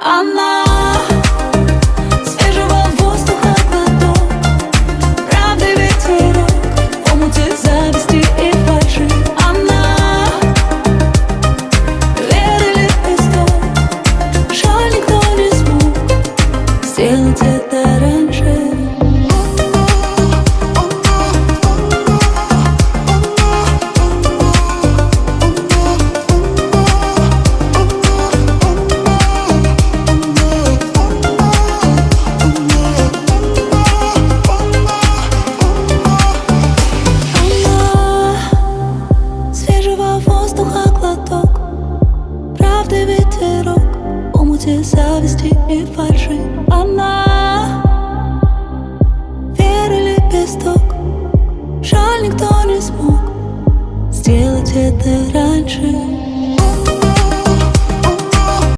Она свежего воздуха глоток, правды ветерок в омуте зависти и фальши. Она веры лепесток, жаль, никто не смог сделать это раньше. Правды ветерок в омуте зависти и фальши. Она веры лепесток, жаль, никто не смог сделать это раньше.